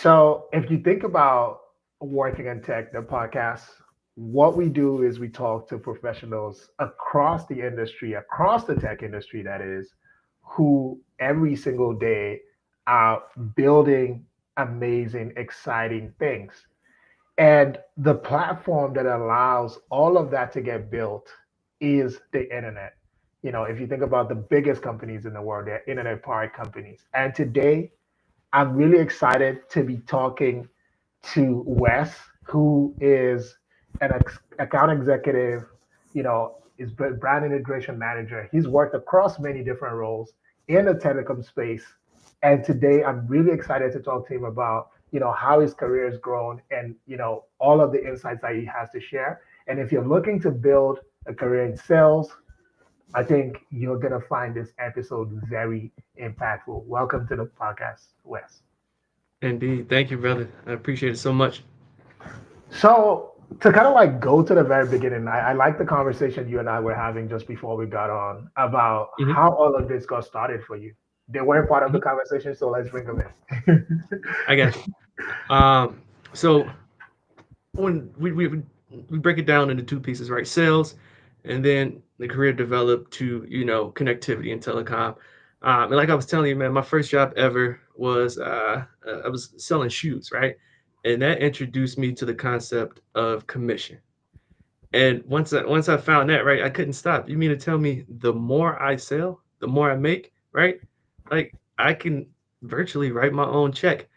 So if you think about working in tech, the podcast, what we do is we talk to professionals across the industry, across the tech industry, that is, who every single day are building amazing, exciting things. And the platform that allows all of that to get built is the internet. If you think about the biggest companies in the world, they're internet powered companies. And today, I'm really excited to be talking to Wes, who is an account executive, is brand integration manager. He's worked across many different roles in the telecom space. And today I'm really excited to talk to him about, how his career has grown and, all of the insights that he has to share. And if you're looking to build a career in sales, I think you're going to find this episode very impactful. Welcome to the podcast, Wes. Indeed. Thank you, brother. I appreciate it so much. So to kind of like go to the very beginning, I like the conversation you and I were having just before we got on about hmm how all of this got started for you. They weren't part of the hmm conversation, so let's bring them in. I got you. So when we break it down into two pieces, right? Sales, and then the career developed to connectivity and telecom. And like I was telling you, man, my first job ever was I was selling shoes, right? And that introduced me to the concept of commission. And once I found that, right, I couldn't stop. You mean to tell me the more I sell, the more I make, right? Like I can virtually write my own check.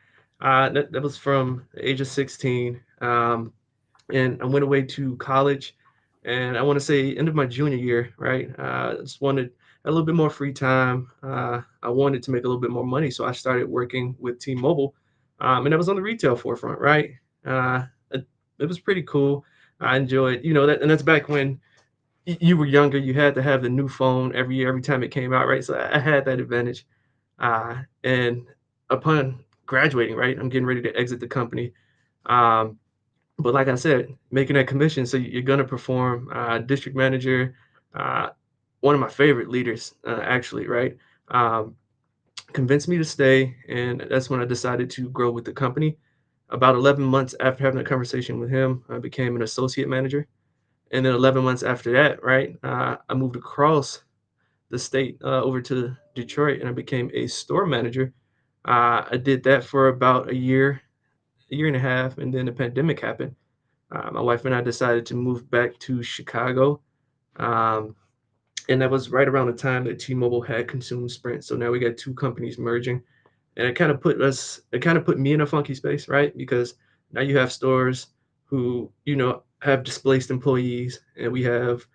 That was from the age of 16. And I went away to college, and I want to say end of my junior year, right? I just wanted a little bit more free time. I wanted to make a little bit more money, so I started working with T-Mobile, and I was on the retail forefront, right? It, it was pretty cool. I enjoyed, that, and that's back when you were younger. You had to have the new phone every year, every time it came out, right? So I had that advantage. And upon graduating, right, I'm getting ready to exit the company. Um, but like I said, making that commission, so you're gonna perform. District manager, uh, one of my favorite leaders, actually, right? Um, Convinced me to stay, and that's when I decided to grow with the company. About 11 months after having a conversation with him, I became an associate manager, and then 11 months after that, right, I moved across the state over to Detroit, and I became a store manager. I did that for about a year and a half, and then the pandemic happened. My wife and I decided to move back to Chicago. Um, and that was right around the time that T-Mobile had consumed Sprint. So now we got two companies merging, and it kind of put me in a funky space, right? Because now you have stores who, have displaced employees, and we have,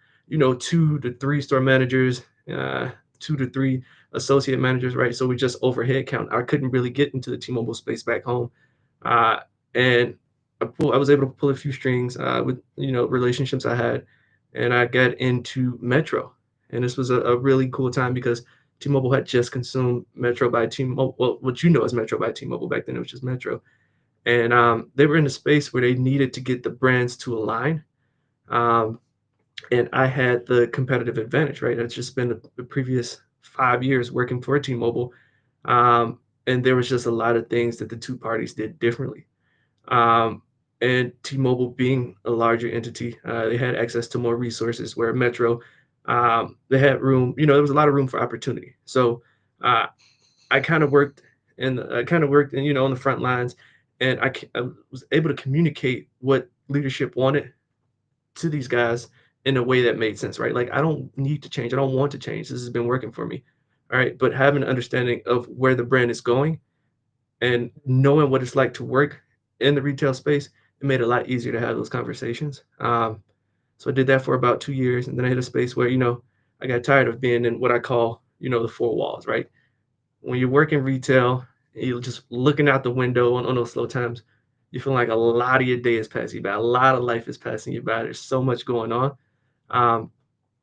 two to three store managers, two to three associate managers, right? So we just overhead count. I couldn't really get into the T-Mobile space back home, uh, and I was able to pull a few strings with relationships I had, and I got into Metro, and this was a really cool time because T-Mobile had just consumed Metro by T-Mobile. Well, what you know as Metro by T-Mobile, back then it was just Metro, and they were in a space where they needed to get the brands to align. Um, and I had the competitive advantage, right? I'd just spent the previous 5 years working for T-Mobile, and there was just a lot of things that the two parties did differently. Um, and T-Mobile being a larger entity, they had access to more resources. Where Metro, they had room. There was a lot of room for opportunity. So uh, I kind of worked, and on the front lines, and I was able to communicate what leadership wanted to these guys in a way that made sense, right? Like I don't need to change. I don't want to change. This has been working for me, all right. But having an understanding of where the brand is going and knowing what it's like to work in the retail space, it made it a lot easier to have those conversations. So I did that for about 2 years, and then I hit a space where I got tired of being in what I call the four walls. Right, when you work in retail, you're just looking out the window on those slow times. You feel like a lot of your day is passing you by. A lot of life is passing you by. There's so much going on. Um,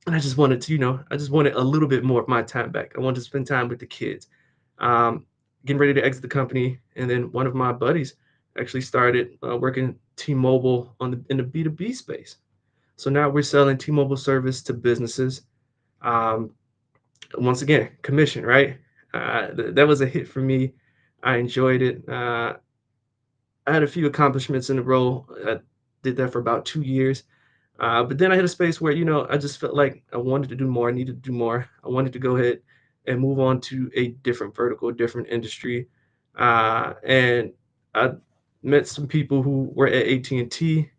and I just wanted to, I just wanted a little bit more of my time back. I wanted to spend time with the kids. Um, Getting ready to exit the company, and then one of my buddies actually started working T-Mobile in the B2B space. So now we're selling T-Mobile service to businesses. Um, Once again, commission, right? That was a hit for me. I enjoyed it. I had a few accomplishments in a row. I did that for about 2 years. But then I hit a space where, I just felt like I wanted to do more. I needed to do more. I wanted to go ahead and move on to a different vertical, different industry. And I met some people who were at AT&T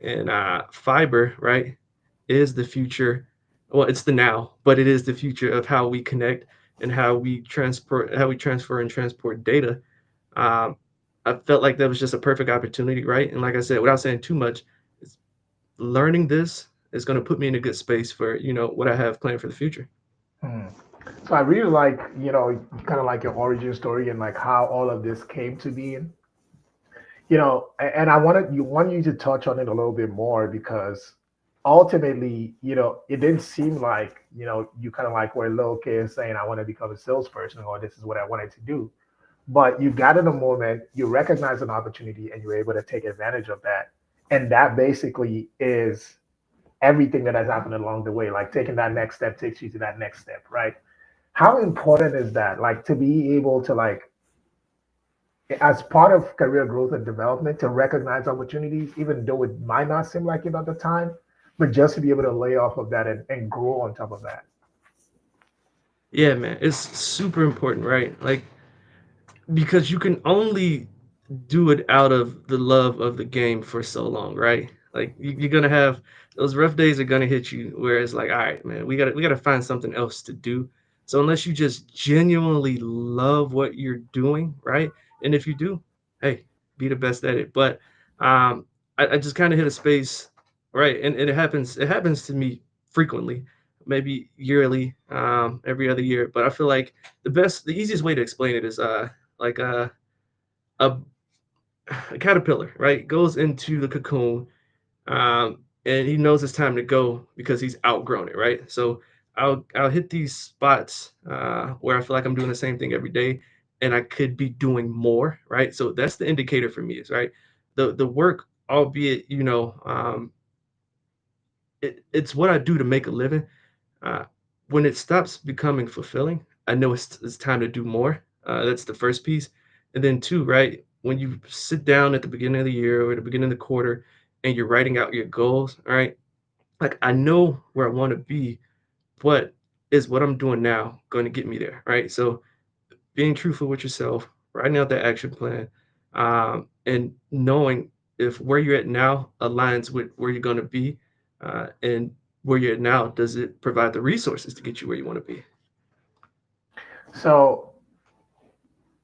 and fiber, right, is the future. Well, it's the now, but it is the future of how we connect and how we transfer and transport data. Um, I felt like that was just a perfect opportunity, right? And like I said, without saying too much, it's learning this is going to put me in a good space for what I have planned for the future. Hmm. So I really like, kind of like your origin story and like how all of this came to be. And I want you to touch on it a little bit more because ultimately, it didn't seem like, you kind of like were a little kid saying, I want to become a salesperson or this is what I wanted to do. But you got in a moment, you recognize an opportunity and you're able to take advantage of that. And that basically is everything that has happened along the way. Like taking that next step takes you to that next step, right? How important is that? Like to be able to like as part of career growth and development to recognize opportunities, even though it might not seem like it at the time, but just to be able to lay off of that and grow on top of that. Yeah, man, it's super important, right? Like because you can only do it out of the love of the game for so long, right? Like you're gonna have those rough days are gonna hit you where it's like, all right, man, we gotta find something else to do. So unless you just genuinely love what you're doing, right? And if you do, hey, be the best at it. But I just kind of hit a space, right? And it happens to me frequently, maybe yearly, every other year. But I feel like the easiest way to explain it is like a a caterpillar, right, goes into the cocoon, and he knows it's time to go because he's outgrown it, right? So I'll hit these spots where I feel like I'm doing the same thing every day, and I could be doing more, right? So that's the indicator for me, is right. The work, albeit it's what I do to make a living. Uh, when it stops becoming fulfilling, I know it's time to do more. That's the first piece. And then two, right? When you sit down at the beginning of the year or at the beginning of the quarter and you're writing out your goals, all right? Like I know where I want to be, but is what I'm doing now going to get me there, right? So being truthful with yourself, writing out that action plan, and knowing if where you're at now aligns with where you're going to be, and where you're at now, does it provide the resources to get you where you want to be? So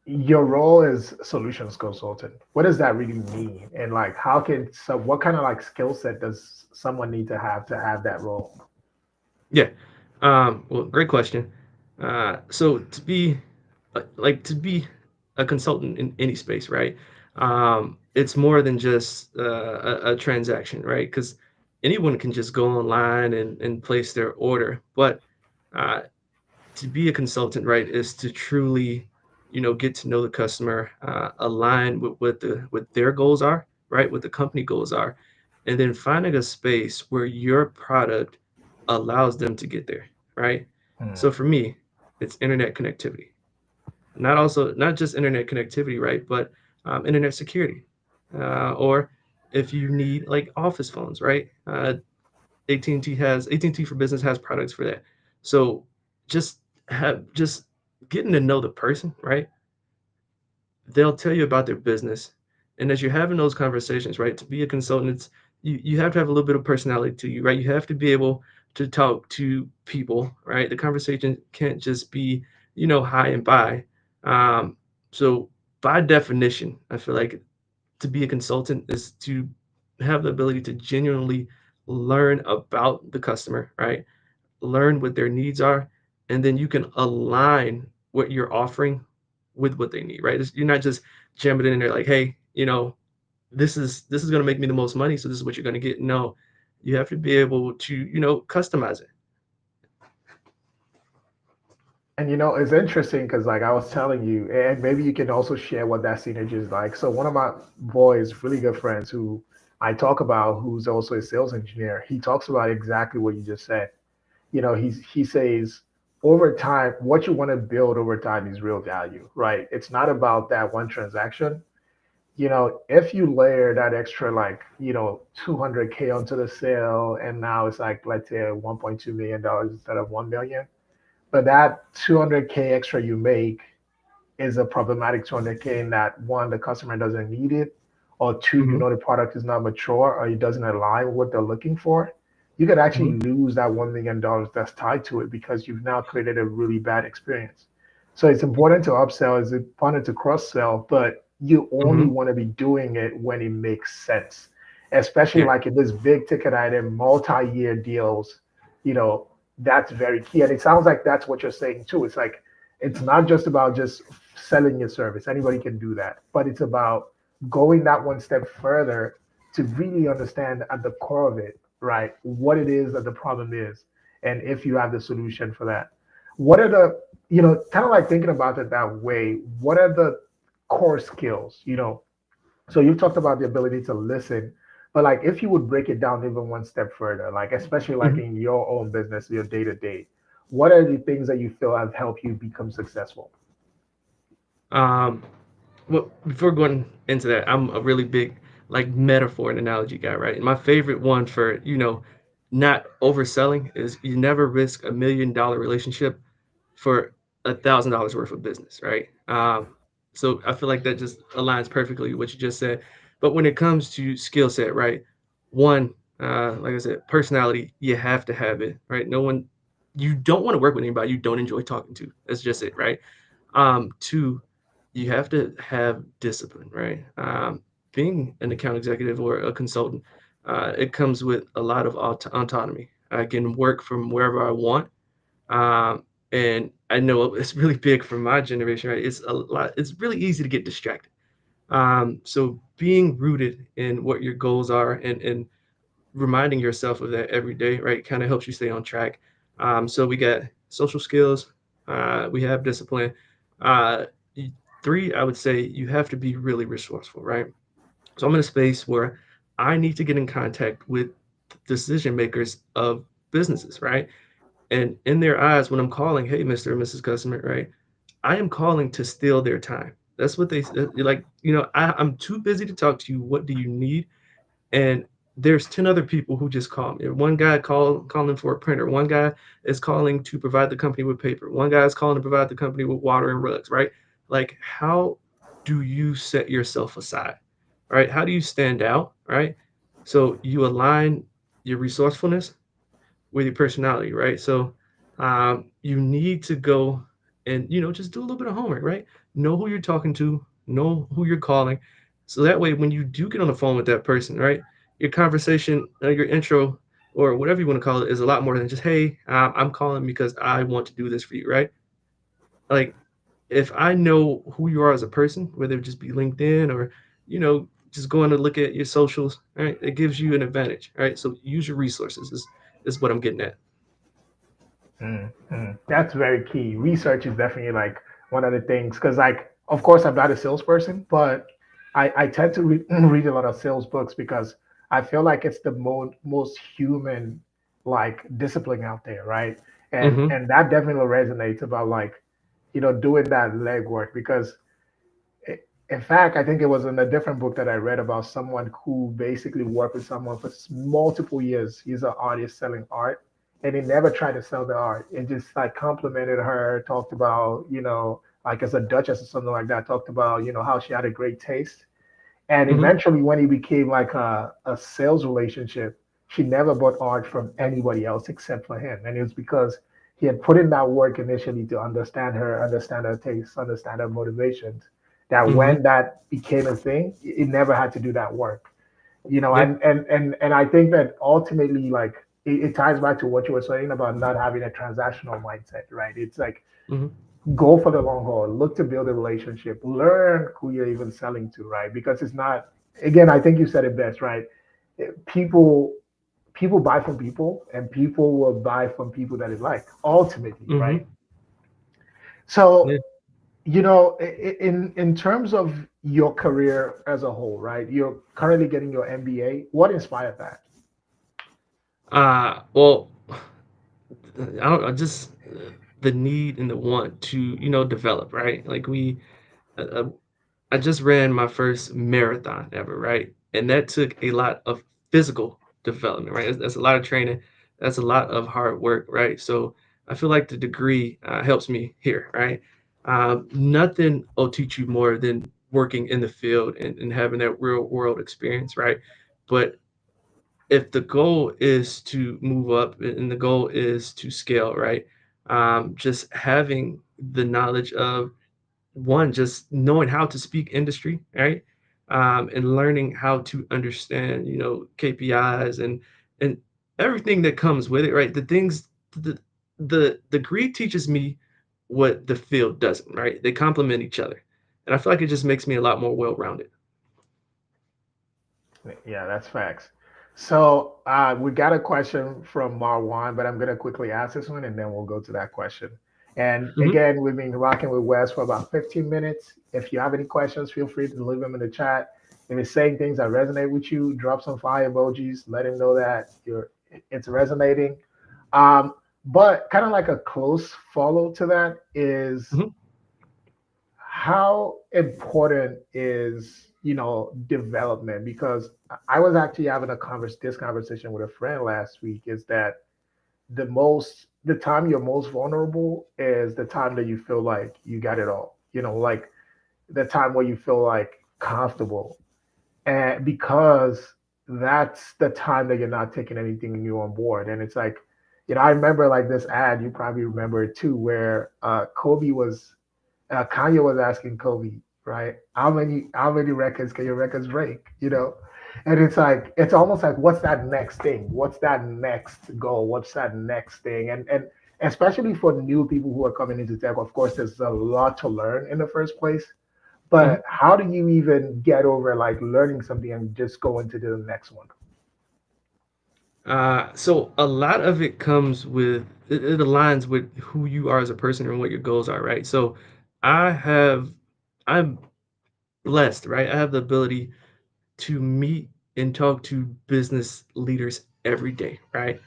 your role is solutions consultant. What does that really mean? And like what kind of like skill set does someone need to have that role? Yeah. Well, great question. So to be a consultant in any space, right? It's more than just a transaction, right? Because anyone can just go online and place their order, but uh, to be a consultant, right, is to truly, get to know the customer, align with what their goals are, right, what the company goals are, and then finding a space where your product allows them to get there, right? Hmm. So for me, it's internet connectivity, not just internet connectivity, right, but internet security, or if you need like office phones, right? AT&T for Business has products for that. So just just getting to know the person, right? They'll tell you about their business. And as you're having those conversations, right, to be a consultant, you have to have a little bit of personality to you, right? You have to be able to talk to people, right? The conversation can't just be, hi and bye. So by definition, I feel like to be a consultant is to have the ability to genuinely learn about the customer, right? Learn what their needs are, and then you can align what you're offering with what they need, right? You're not just jamming it in there like, hey, this is going to make me the most money, so this is what you're going to get. No, you have to be able to, customize it. And it's interesting because like I was telling you, and maybe you can also share what that synergy is like. So one of my boys, really good friends who I talk about, who's also a sales engineer, he talks about exactly what you just said. He says over time, what you want to build over time is real value, right? It's not about that one transaction. if you layer that extra like, 200K onto the sale, and now it's like, let's say $1.2 million instead of 1 million, but that 200K extra you make is a problematic 200K in that one, the customer doesn't need it, or two, Hmm. the product is not mature or it doesn't align with what they're looking for, you could actually Hmm. lose that $1 million that's tied to it because you've now created a really bad experience. So it's important to upsell, it's important to cross sell, but you only Hmm. want to be doing it when it makes sense, especially Yeah. like in this big ticket item, multi-year deals, you know, that's very key. And it sounds like that's what you're saying too. It's like, it's not just about just selling your service. Anybody can do that, but it's about going that one step further to really understand at the core of it, right, what it is that the problem is, and if you have the solution for that. What are the, kind of like thinking about it that way, what are the core skills, so you've talked about the ability to listen, but like if you would break it down even one step further, like especially like Hmm. in your own business, your day to day, what are the things that you feel have helped you become successful? Um, well, before going into that, I'm a really big like metaphor and analogy guy, right? And my favorite one for, not overselling is you never risk $1 million relationship for $1,000 worth of business, right? So I feel like that just aligns perfectly with what you just said. But when it comes to skill set, right? One, like I said, personality, you have to have it, right? No one, you don't want to work with anybody you don't enjoy talking to. That's just it, right? Two, you have to have discipline, right? Being an account executive or a consultant, it comes with a lot of autonomy. I can work from wherever I want, and I know it's really big for my generation, right? It's a lot. It's really easy to get distracted. So being rooted in what your goals are and reminding yourself of that every day, right, kind of helps you stay on track. So we got social skills, we have discipline. Uh, Three, I would say you have to be really resourceful, right? So I'm in a space where I need to get in contact with decision makers of businesses, right? And in their eyes, when I'm calling, hey, Mr. and Mrs. Customer, right? I am calling to steal their time. That's what like, I'm too busy to talk to you. What do you need? And there's 10 other people who just call me. One guy calling for a printer. One guy is calling to provide the company with paper. One guy is calling to provide the company with water and rugs, right? Like, how do you set yourself aside, right? How do you stand out, right? So you align your resourcefulness with your personality, right? So you need to go and just do a little bit of homework, right? Know who you're talking to, know who you're calling, so that way when you do get on the phone with that person, right, your conversation, your intro, or whatever you want to call it, is a lot more than just, hey, I'm calling because I want to do this for you, right? Like, if I know who you are as a person, whether it just be LinkedIn or just going to look at your socials, right, it gives you an advantage, right? So use your resources is what I'm getting at. That's very key. Research is definitely like one of the things because, like, of course, I'm not a salesperson, but I tend to read a lot of sales books because I feel like it's the most human like discipline out there, right? Hmm. And that definitely resonates about like doing that legwork because in fact, I think it was in a different book that I read about someone who basically worked with someone for multiple years. He's an artist selling art, and he never tried to sell the art. It just like complimented her, talked about, like as a duchess or something like that, talked about, how she had a great taste. And Hmm. eventually, when he became like a sales relationship, she never bought art from anybody else except for him. And it was because he had put in that work initially to understand her tastes, understand her motivations. That Hmm. when that became a thing, it never had to do that work. Yeah. And I think that ultimately, like it ties back to what you were saying about not having a transactional mindset, right? It's like Hmm. go for the long haul, look to build a relationship, learn who you're even selling to, right? Because it's not, again, I think you said it best, right? People people buy from people and people will buy from people that they like ultimately, right? Hmm. So Yeah. in terms of your career as a whole, right, you're currently getting your MBA. What inspired that? Well, I don't I just the need and the want to develop, right? Like we, uh, I just ran my first marathon ever, right? And that took a lot of physical development, right? That's a lot of training. That's a lot of hard work, right? So I feel like the degree helps me here, right? Nothing will teach you more than working in the field and having that real world experience, right? But if the goal is to move up and the goal is to scale, right? Just having the knowledge of one, just knowing how to speak industry, right? And learning how to understand, KPIs and everything that comes with it, right? The degree teaches me what the field doesn't, right? They complement each other. And I feel like it just makes me a lot more well-rounded. Yeah, that's facts. So we got a question from Marwan, but I'm going to quickly ask this one and then we'll go to that question. And Hmm. again, we've been rocking with Wes for about 15 minutes. If you have any questions, feel free to leave them in the chat. If he's saying things that resonate with you, drop some fire emojis. Let him know that it's resonating. Um, but kind of like a close follow to that is Hmm. how important is development, because I was actually having this conversation with a friend last week, is that the time you're most vulnerable is the time that you feel like you got it all, like the time where you feel like comfortable, and because that's the time that you're not taking anything new on board. And it's like, I remember like this ad, you probably remember it too, where Kanye was asking Kobe, right? How many records can your records break? And it's like it's almost like, what's that next thing? What's that next goal? What's that next thing? And especially for new people who are coming into tech, of course, there's a lot to learn in the first place. Hmm. But how do you even get over like learning something and just go into the next one? So a lot of it comes with it aligns with who you are as a person and what your goals are, right? So I have I'm blessed, right? I have the ability to meet and talk to business leaders every day, right?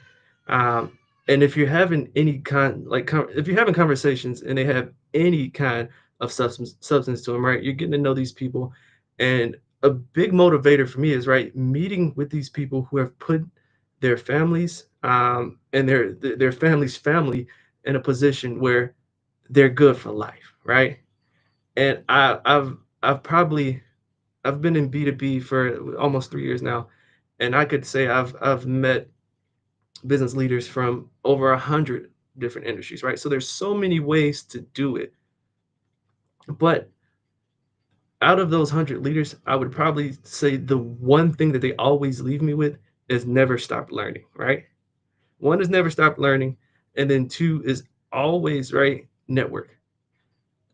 Um, and if you're having any kind, if you're having conversations and they have any kind of substance to them, right? You're getting to know these people, and a big motivator for me is right meeting with these people who have put their families and their family's family in a position where they're good for life, right? And I've been in B2B for almost 3 years now, and I could say I've met business leaders from over 100 different industries, right? So there's so many ways to do it. But out of those 100 leaders, I would probably say the one thing that they always leave me with is never stop learning, right? One is never stop learning, and then two is always right network.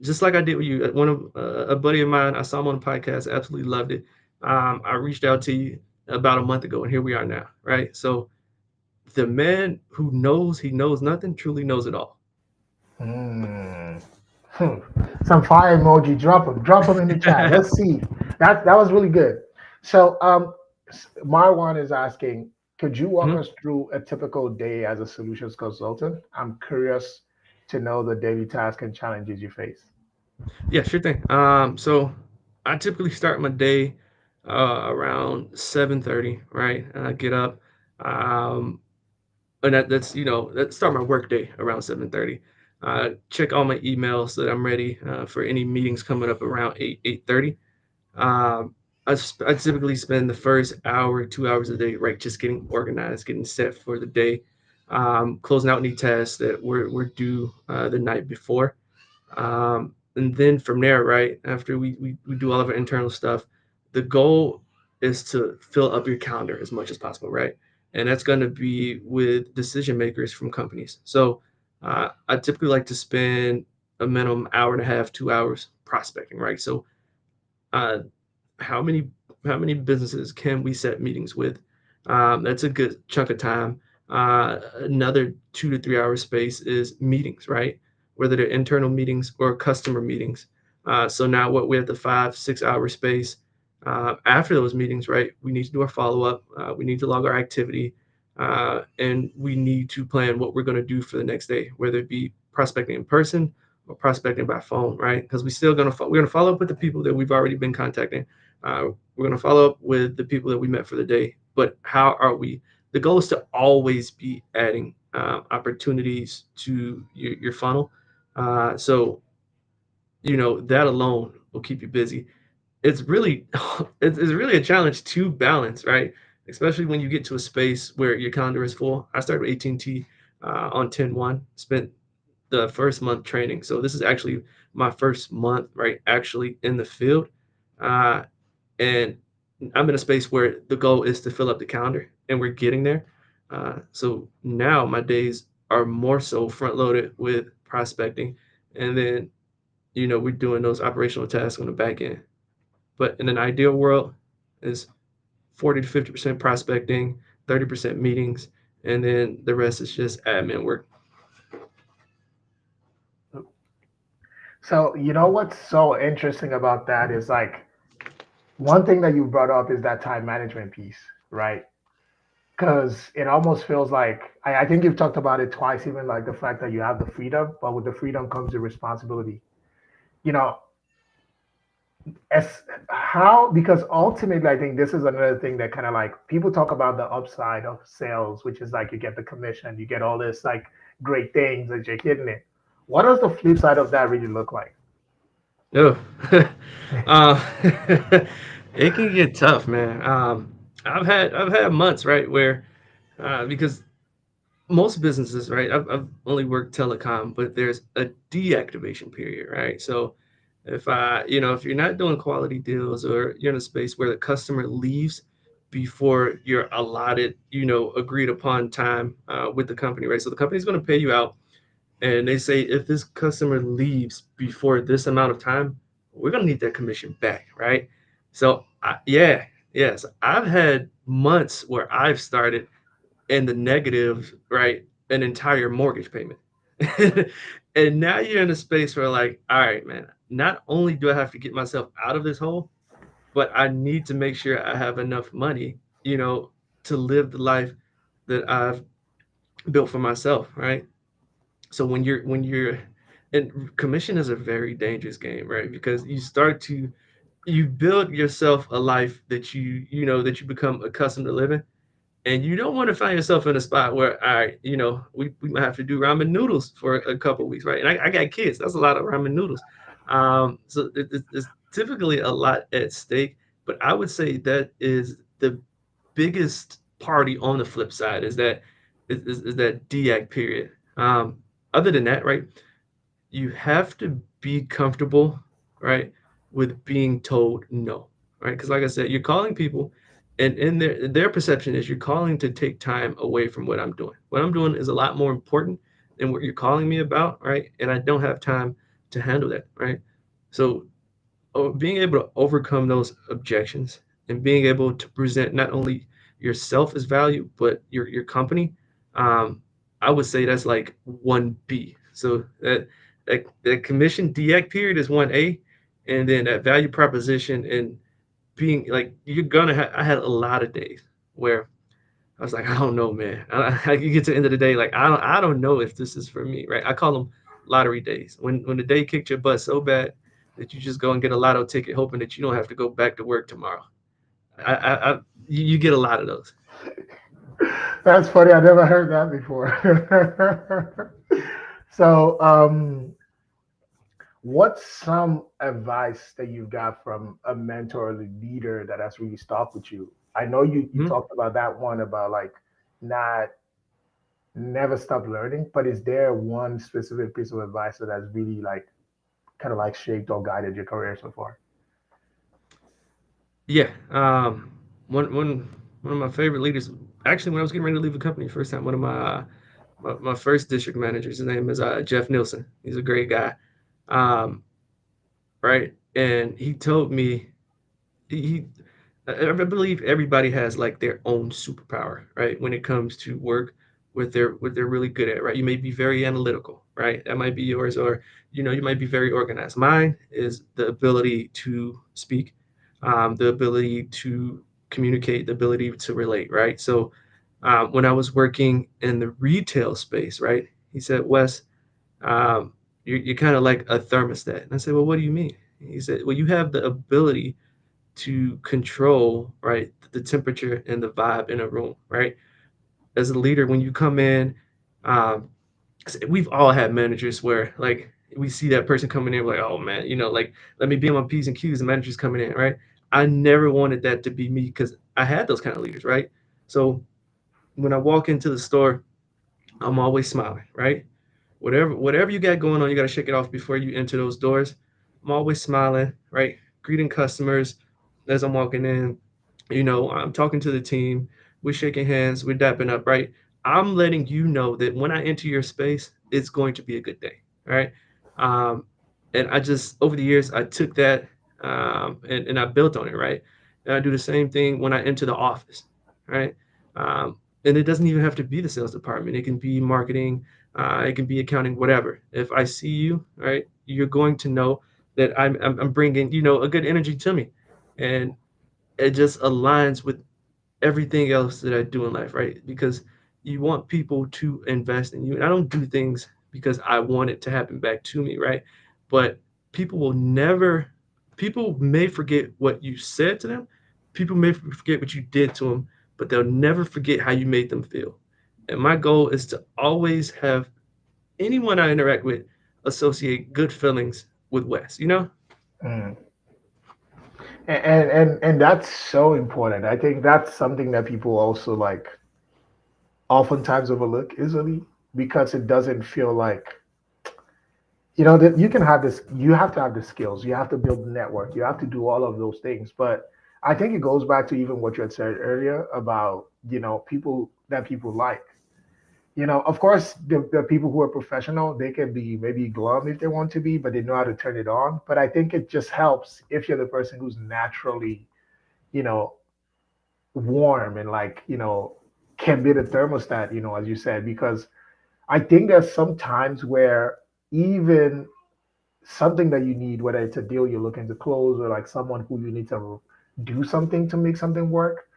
Just like I did with you, one of a buddy of mine, I saw him on the podcast, absolutely loved it. I reached out to you about a month ago, and here we are now, right? So the man who knows he knows nothing truly knows it all. Hmm. Hmm. Some fire emoji. Drop them in the chat. Let's see. That was really good. So, Marwan is asking, could you walk Mhm. us through a typical day as a solutions consultant? I'm curious to know the daily tasks and challenges you face. Yeah, sure thing. So I typically start my day around 7:30, right? I get up, um, and that start my work day around 7:30. Check all my emails so that I'm ready for any meetings coming up around 8:30. Um, I typically spend the first hour, 2 hours a day, right, just getting organized, getting set for the day, closing out any tasks that were due the night before. And then from there, right, after we do all of our internal stuff, the goal is to fill up your calendar as much as possible, right? And that's going to be with decision makers from companies. So I typically like to spend a minimum hour and a half, 2 hours prospecting, right? So uh, how many how many businesses can we set meetings with? That's a good chunk of time. Another 2 to 3 hour space is meetings, right? Whether they're internal meetings or customer meetings. So now what we have the 5 6 hour space. After those meetings, right? We need to do our follow up. We need to log our activity, and we need to plan what we're going to do for the next day, whether it be prospecting in person or prospecting by phone, right? Because we're gonna follow up with the people that we've already been contacting. We're gonna follow up with the people that we met for the day. But how are we? The goal is to always be adding opportunities to your funnel. So that alone will keep you busy. It's really it's really a challenge to balance, right? Especially when you get to a space where your calendar is full. I started with AT&T on 10/1, spent the first month training. So this is actually my first month, right, actually in the field. Uh, and I'm in a space where the goal is to fill up the calendar, and we're getting there. So now my days are more so front loaded with prospecting, and then we're doing those operational tasks on the back end. But in an ideal world, is 40 to 50% prospecting, 30% meetings, and then the rest is just admin work. So, what's so interesting about that is like one thing that you brought up is that time management piece, right? Because it almost feels like I think you've talked about it twice, even like the fact that you have the freedom, but with the freedom comes the responsibility. You know, as how because ultimately I think this is another thing that kind of like people talk about the upside of sales, which is like you get the commission, you get all this like great things that you're getting it. What does the flip side of that really look like? Oh, uh, it can get tough, man. I've had months, right, where because most businesses, right, I've only worked telecom, but there's a deactivation period, right? So if you're not doing quality deals, or you're in a space where the customer leaves before your allotted, agreed upon time with the company, right? So the company's going to pay you out, and they say if this customer leaves before this amount of time, we're going to need that commission back, right? So yeah, yes, I've had months where I've started in the negative, right? An entire mortgage payment. And now you're in a space where, like, all right, man, not only do I have to get myself out of this hole, but I need to make sure I have enough money, to live the life that I've built for myself, right? So when you're and commission is a very dangerous game, right? Because you build yourself a life that you become accustomed to living, and you don't want to find yourself in a spot where, all right, we might have to do ramen noodles for a couple of weeks, right? And I got kids. That's a lot of ramen noodles. So it's typically a lot at stake. But I would say that is the biggest party on the flip side, is that deact period. Other than that, right, you have to be comfortable, right, with being told no, right? Because like I said, you're calling people, and in their perception is you're calling to take time away from what I'm doing. What I'm doing is a lot more important than what you're calling me about, right? And I don't have time to handle that, right? So being able to overcome those objections and being able to present not only yourself as value but your company, um, I would say that's like 1B. So that commission deact period is 1A, and then that value proposition and being like you're gonna have. I had a lot of days where I was like, I don't know, man. You get to the end of the day, like I don't know if this is for me, right? I call them lottery days. When the day kicked your butt so bad that you just go and get a lotto ticket, hoping that you don't have to go back to work tomorrow. You get a lot of those. That's funny. I never heard that before. So, what's some advice that you got from a mentor or leader that has really stuck with you? I know you Mhm. talked about that one about like not never stop learning, but is there one specific piece of advice that has really like kind of like shaped or guided your career so far? Yeah. One of my favorite leaders. Actually, when I was getting ready to leave the company first time, one of my first district managers, his name is Jeff Nielsen. He's a great guy. Um, right, and he told me he I believe everybody has like their own superpower, right? When it comes to work, what they're really good at, right? You may be very analytical, right? That might be yours, or you might be very organized. Mine is the ability to speak, the ability to communicate, the ability to relate, right? So when I was working in the retail space, right, he said, Wes, you're kind of like a thermostat. And I said, well, what do you mean? He said, well, you have the ability to control, right, the temperature and the vibe in a room, right? As a leader, when you come in, um, 'cause we've all had managers where like we see that person coming in, we're like, oh man, like let me be on my P's and Q's. The manager's coming in, right? I never wanted that to be me because I had those kind of leaders, right? So when I walk into the store, I'm always smiling, right? Whatever you got going on, you got to shake it off before you enter those doors. I'm always smiling, right? Greeting customers as I'm walking in. I'm talking to the team. We're shaking hands. We're dapping up, right? I'm letting you know that when I enter your space, it's going to be a good day, right? Um, and I just over the years I took that and I built on it, right? And I do the same thing when I enter the office, right? And it doesn't even have to be the sales department. It can be marketing, it can be accounting, whatever. If I see you, right, you're going to know that I'm bringing a good energy to me, and it just aligns with everything else that I do in life, right? Because you want people to invest in you. And I don't do things because I want it to happen back to me, right? But people will never, people may forget what you said to them. People may forget what you did to them, but they'll never forget how you made them feel. And my goal is to always have anyone I interact with associate good feelings with Wes, you know? Mm. And that's so important. I think that's something that people also like oftentimes overlook easily because it doesn't feel like that you can have this. You have to have the skills. You have to build the network. You have to do all of those things. But I think it goes back to even what you had said earlier about people that people like. Of course, the people who are professional, they can be maybe glum if they want to be, but they know how to turn it on. But I think it just helps if you're the person who's naturally, you know, warm and like, can be the thermostat, as you said, because I think there's some times where even something that you need, whether it's a deal you're looking to close or like someone who you need to do something to make something work,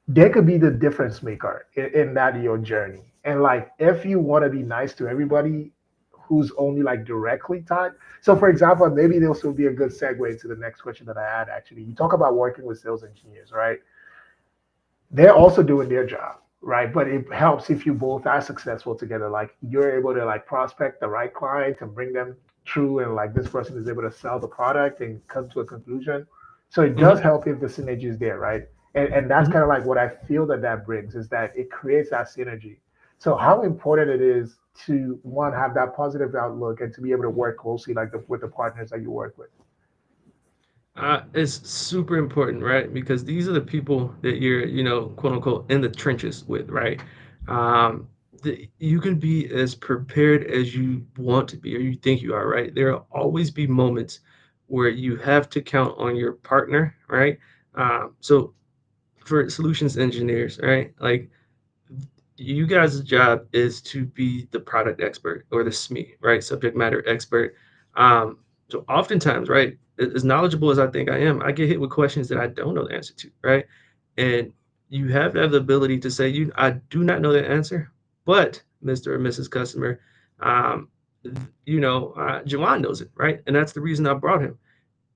they could be the difference maker in that your journey. And like if you want to be nice to everybody who's only like directly tied. So for example, maybe this will be a good segue to the next question that I had actually. You talk about working with sales engineers, right? They're also doing their job, right? But it helps if you both are successful together. Like you're able to like prospect the right client and bring them through, and like this person is able to sell the product and come to a conclusion. So it does Hmm. help if the synergy is there, right? And that's Hmm. kind of like what I feel that brings is that it creates that synergy. So how important it is to one have that positive outlook and to be able to work closely like with the partners that you work with. It's super important, right? Because these are the people that you're, quote unquote, in the trenches with, right? Um, you can be as prepared as you want to be or you think you are, right? There will always be moments where you have to count on your partner, right? So for solutions engineers, right? Like you guys' job is to be the product expert or the SME, right? Subject matter expert. So oftentimes, right, as knowledgeable as I think I am, I get hit with questions that I don't know the answer to, right? And you have to have the ability to say, I do not know the answer, but Mr. or Mrs. Customer, um, Jawan knows it, right? And that's the reason I brought him.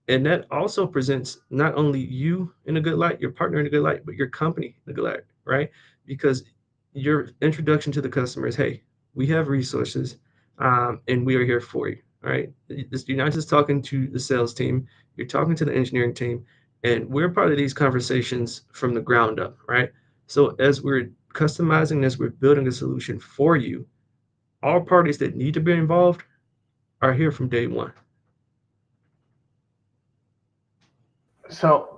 And that also presents not only you in a good light, your partner in a good light, but your company in a good light, right? Because your introduction to the customer is, hey, we have resources, and we are here for you, right? You're not just talking to the sales team, you're talking to the engineering team, and we're part of these conversations from the ground up, right? So as we're customizing this, we're building a solution for you. All parties that need to be involved are here from day one. So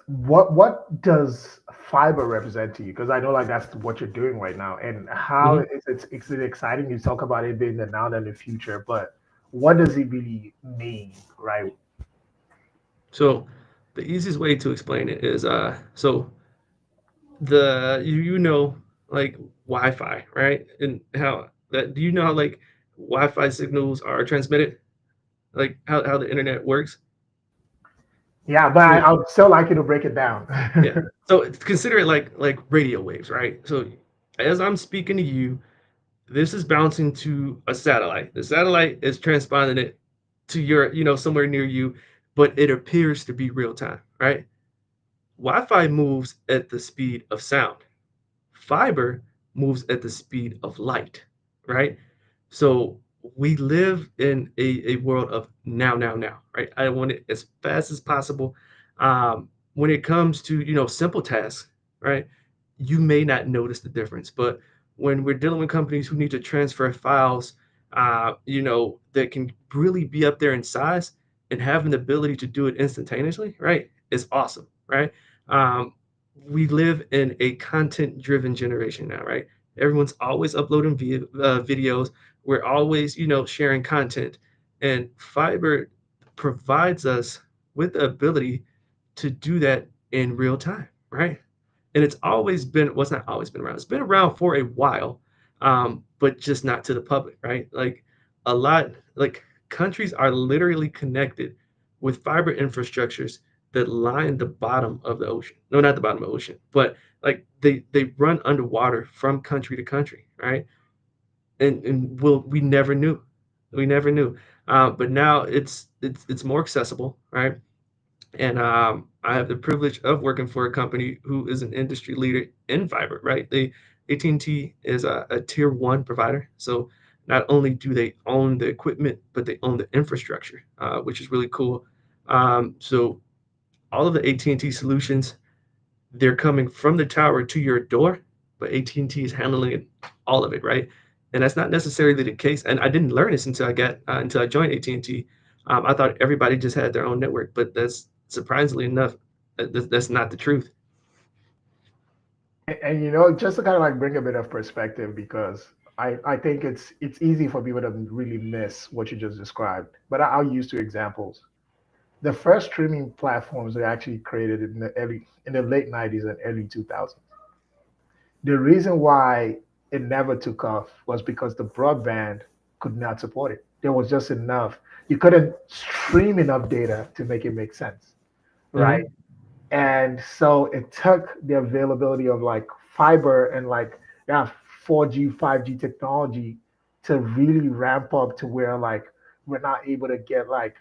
what does fiber represent to you? Because I know like that's what you're doing right now, and how Mhm. it's exciting. You talk about it being the now and the future, but what does it really mean, right? So the easiest way to explain it is so the like Wi-Fi, right? And how that do you know how like Wi-Fi signals are transmitted? Like how the internet works? Yeah, but So I would still like you to break it down. yeah. So consider it like radio waves, right? So as I'm speaking to you, This is bouncing to a satellite. The satellite is transponding it to your, somewhere near you, but it appears to be real time, right? Wi-Fi moves at the speed of sound. Fiber moves at the speed of light, right? So we live in a world of now, now, now, right? I want it as fast as possible. When it comes to, simple tasks, right? You may not notice the difference, but when we're dealing with companies who need to transfer files, that can really be up there in size and having the ability to do it instantaneously, right? Is awesome, right? Um, we live in a content driven generation now, right? Everyone's always uploading videos. We're always, sharing content, and fiber provides us with the ability to do that in real time, right? And it's always been, well, it's not always been around. It's been around for a while, but just not to the public, right? Like a lot, like countries are literally connected with fiber infrastructures that line the bottom of the ocean. No, not the bottom of the ocean, but like they run underwater from country to country, right? And we never knew, we never knew, but now it's more accessible, right? And I have the privilege of working for a company who is an industry leader in fiber, right? They AT&T is a tier one provider, so not only do they own the equipment, but they own the infrastructure, which is really cool. So all of the AT&T solutions, they're coming from the tower to your door, but AT&T is handling it, all of it, right? And that's not necessarily the case. And I didn't learn this until I joined AT&T. I thought everybody just had their own network, but that's surprisingly enough, that's not the truth. And just to kind of like bring a bit of perspective, because I think it's easy for people to really miss what you just described. But I'll use two examples. The first streaming platforms were actually created in the late 90s and early 2000s. The reason why it never took off was because the broadband could not support it. There was just enough. You couldn't stream enough data to make it make sense, right? Hmm. And so it took the availability of like fiber and like, yeah, 4G, 5G technology to really ramp up to where like we're not able to get like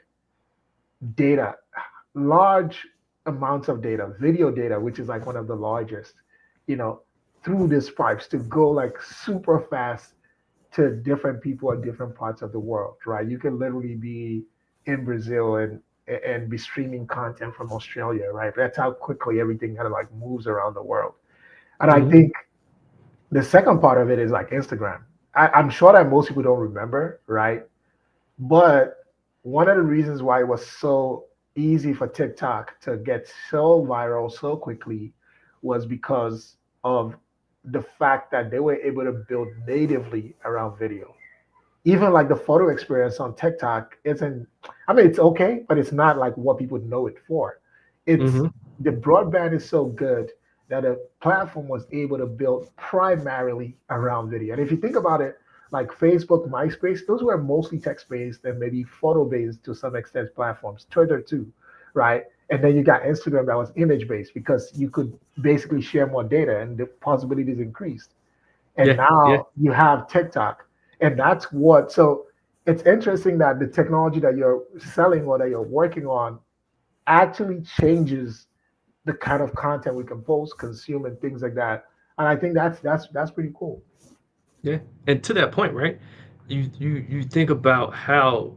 data, large amounts of data, video data, which is like one of the largest, you know, through these pipes to go like super fast to different people at different parts of the world, right? You can literally be in Brazil and be streaming content from Australia, right? That's how quickly everything kind of like moves around the world. And I Hmm. think the second part of it is like Instagram. I'm sure that most people don't remember, right? But one of the reasons why it was so easy for TikTok to get so viral so quickly was because of the fact that they were able to build natively around video. Even like the photo experience on TikTok isn't, I mean, it's okay, but it's not like what people know it for. It's Hmm. the broadband is so good that a platform was able to build primarily around video. And if you think about it, like Facebook, MySpace, those were mostly text based and maybe photo based to some extent platforms, Twitter too, right? And then you got Instagram that was image based because you could basically share more data and the possibilities increased. And Yeah, yeah. now you have TikTok. And that's what, so it's interesting that the technology that you're selling or that you're working on actually changes the kind of content we can post, consume, and things like that. And I think that's pretty cool. Yeah. And to that point, right? You think about how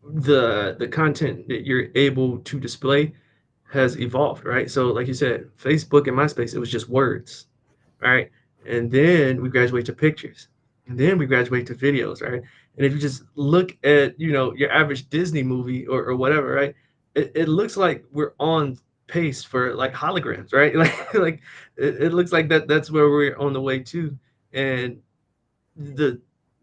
the content that you're able to display has evolved, right? So like you said, Facebook and MySpace, it was just words, right? And then we graduate to pictures, and then we graduate to videos, right? And if you just look at, your average Disney movie or whatever, right? It looks like we're on pace for like holograms, right? Like it looks like that's where we're on the way to. And the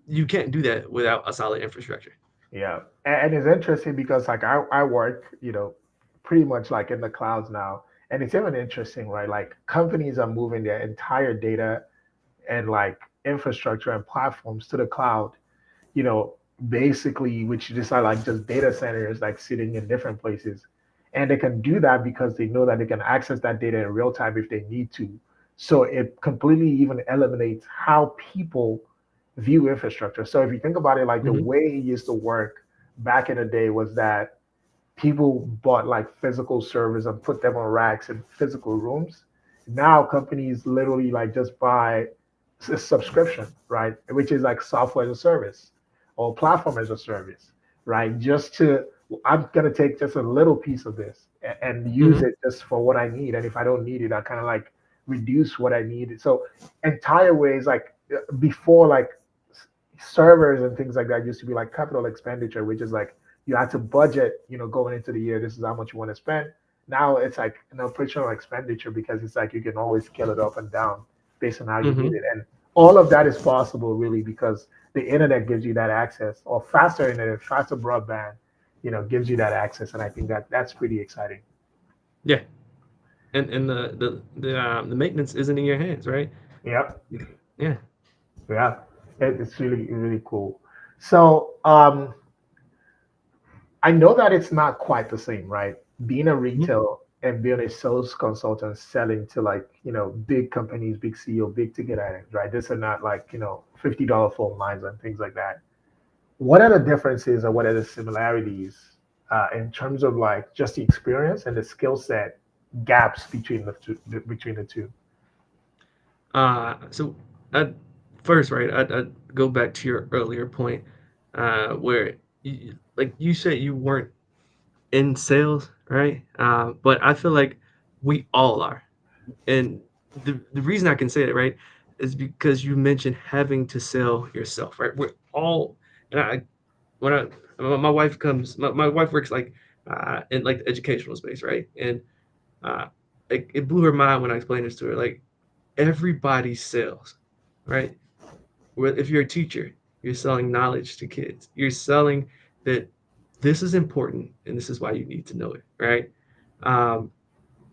you can't do that without a solid infrastructure. Yeah. And it's interesting because like I work, pretty much like in the clouds now. And it's even interesting, right? Like companies are moving their entire data and like infrastructure and platforms to the cloud, you know, basically, which just are like just data centers like sitting in different places. And they can do that because they know that they can access that data in real time if they need to So it completely even eliminates how people view infrastructure. So if you think about it, like the Hmm. way it used to work back in the day was that people bought like physical servers and put them on racks in physical rooms. Now companies literally like just buy a subscription, right? Which is like software as a service or platform as a service, right? Just to, I'm gonna take just a little piece of this and use Hmm. it just for what I need. And if I don't need it, I kind of like reduce what I need. So entire ways like before like servers and things like that used to be like capital expenditure, which is like you had to budget, going into the year, this is how much you want to spend. Now it's like an operational expenditure because it's like you can always scale it up and down based on how you need Hmm. it. And all of that is possible really because the internet gives you that access, or faster internet, faster broadband, gives you that access. And I think that that's pretty exciting. Yeah, and the maintenance isn't in your hands, right? Yep. Yeah. Yeah. It's really, really cool. So, I know that it's not quite the same, right? Being a Mhm. retail and being a sales consultant selling to like, big companies, big CEO, big ticket items, right? This are not like, $50 phone lines and things like that. What are the differences or what are the similarities in terms of like just the experience and the skill set gaps between between the two? So I'd first, right, I'd go back to your earlier point, where like you said you weren't in sales, right? But I feel like we all are. And the reason I can say it, right, is because you mentioned having to sell yourself, right? We're all, and I, when I, my wife comes, my wife works like, in like the educational space, right? And, uh, it blew her mind when I explained this to her. Like, everybody sells, right? Well, if you're a teacher, you're selling knowledge to kids. You're selling that this is important and this is why you need to know it, right? Um,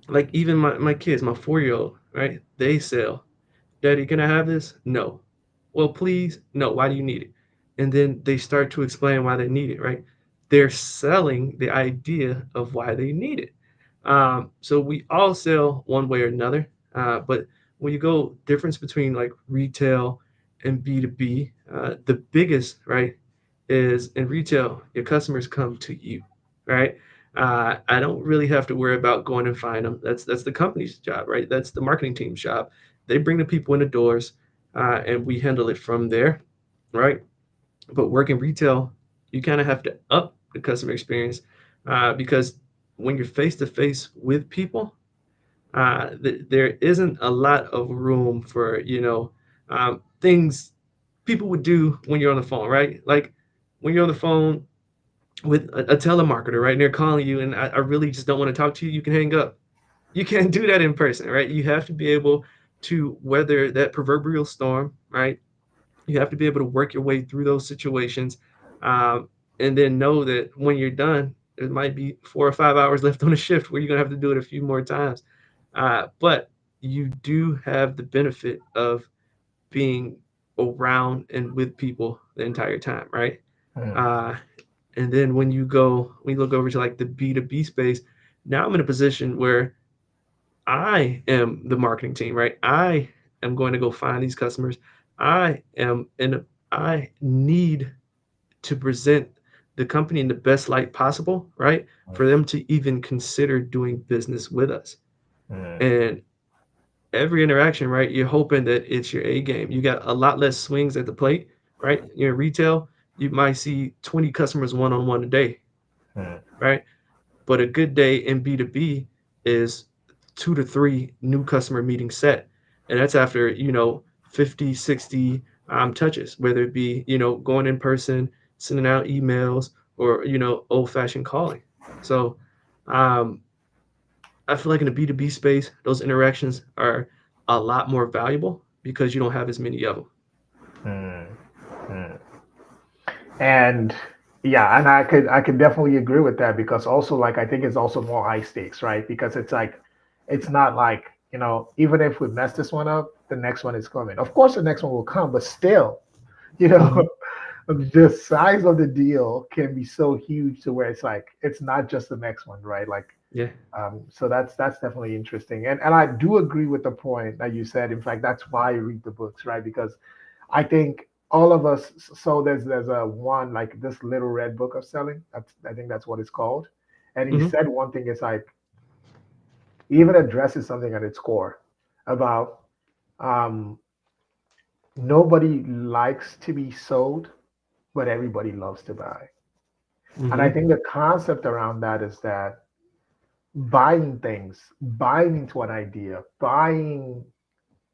like even my kids, my 4 year old, right? They sell. Daddy, can I have this? No. Well, please, no. Why do you need it? And then they start to explain why they need it, right? They're selling the idea of why they need it. So we all sell one way or another. But when you go difference between like retail and B2B, the biggest, right, is in retail, your customers come to you, right? I don't really have to worry about going and find them. That's the company's job, right? That's the marketing team's job. They bring the people in the doors, and we handle it from there, right? But working retail, you kind of have to up the customer experience, because when you're face to face with people, there isn't a lot of room for things people would do when you're on the phone, right? Like when you're on the phone with a telemarketer, right? And they're calling you, and I really just don't want to talk to you. You can hang up. You can't do that in person, right? You have to be able to weather that proverbial storm, right? You have to be able to work your way through those situations, um, and then know that when you're done, there might be 4 or 5 hours left on a shift where you're gonna have to do it a few more times. But you do have the benefit of being around and with people the entire time, right? Hmm. Uh, and then when you look over to like the B2B space, now I'm in a position where I am the marketing team, right? I am going to go find these customers. I am in I need to present the company in the best light possible, right? For them to even consider doing business with us. Hmm. And every interaction, right? You're hoping that it's your A game. You got a lot less swings at the plate, right? You're in retail, you might see 20 customers one on one a day, Hmm. right? But a good day in B2B is 2 to 3 new customer meetings set. And that's after, 50, 60 touches, whether it be, going in person, sending out emails, or, old fashioned calling. So um, I feel like in the B2B space, those interactions are a lot more valuable because you don't have as many of them. Hmm. Hmm. And yeah, and I could definitely agree with that because also like I think it's also more high stakes, right? Because it's like it's not like, even if we mess this one up, the next one is coming. Of course the next one will come, but still, you know, Hmm. the size of the deal can be so huge to where it's like it's not just the next one, right? Like Yeah. So that's definitely interesting, and I do agree with the point that you said. In fact, that's why I read the books, right? Because I think all of us. So there's a one like this little red book of selling. I think that's what it's called. And he Hmm. said one thing is like even addresses something at its core about um, nobody likes to be sold, but everybody loves to buy. And I Hmm. think the concept around that is that buying things, buying into an idea, buying,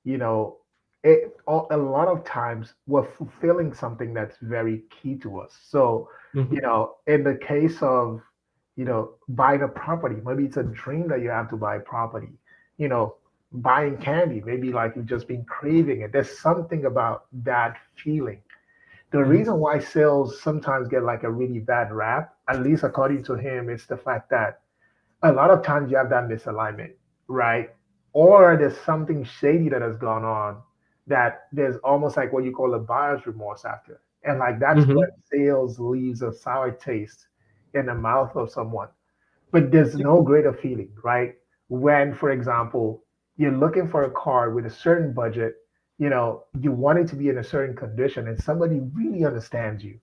you know, a lot of times we're fulfilling something that's very key to us. So, Hmm. in the case of, buying a property, maybe it's a dream that you have to buy property, you know, buying candy, maybe like you've just been craving it. There's something about that feeling. The Hmm. reason why sales sometimes get like a really bad rap, at least according to him, is the fact that a lot of times you have that misalignment, right? Or there's something shady that has gone on that there's almost like what you call a buyer's remorse after. And like that's when Hmm. sales leaves a sour taste in the mouth of someone. But there's no greater feeling, right? When, for example, you're looking for a car with a certain budget, you want it to be in a certain condition, and somebody really understands you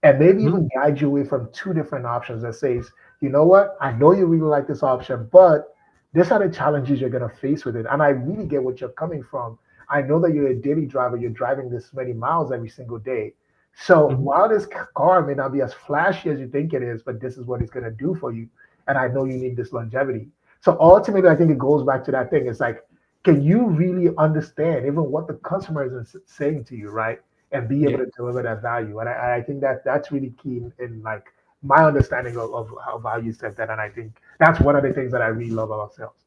and maybe Hmm. even guide you away from two different options that says, you know what, I know you really like this option, but these are the challenges you're going to face with it. And I really get what you're coming from. I know that you're a daily driver, you're driving this many miles every single day. So Hmm. while this car may not be as flashy as you think it is, but this is what it's going to do for you. And I know you need this longevity. So ultimately, I think it goes back to that thing. It's like, can you really understand even what the customer is saying to you, right? And be able Yeah. to deliver that value. And I think that that's really key in like my understanding of how value set that. And I think that's one of the things that I really love about sales.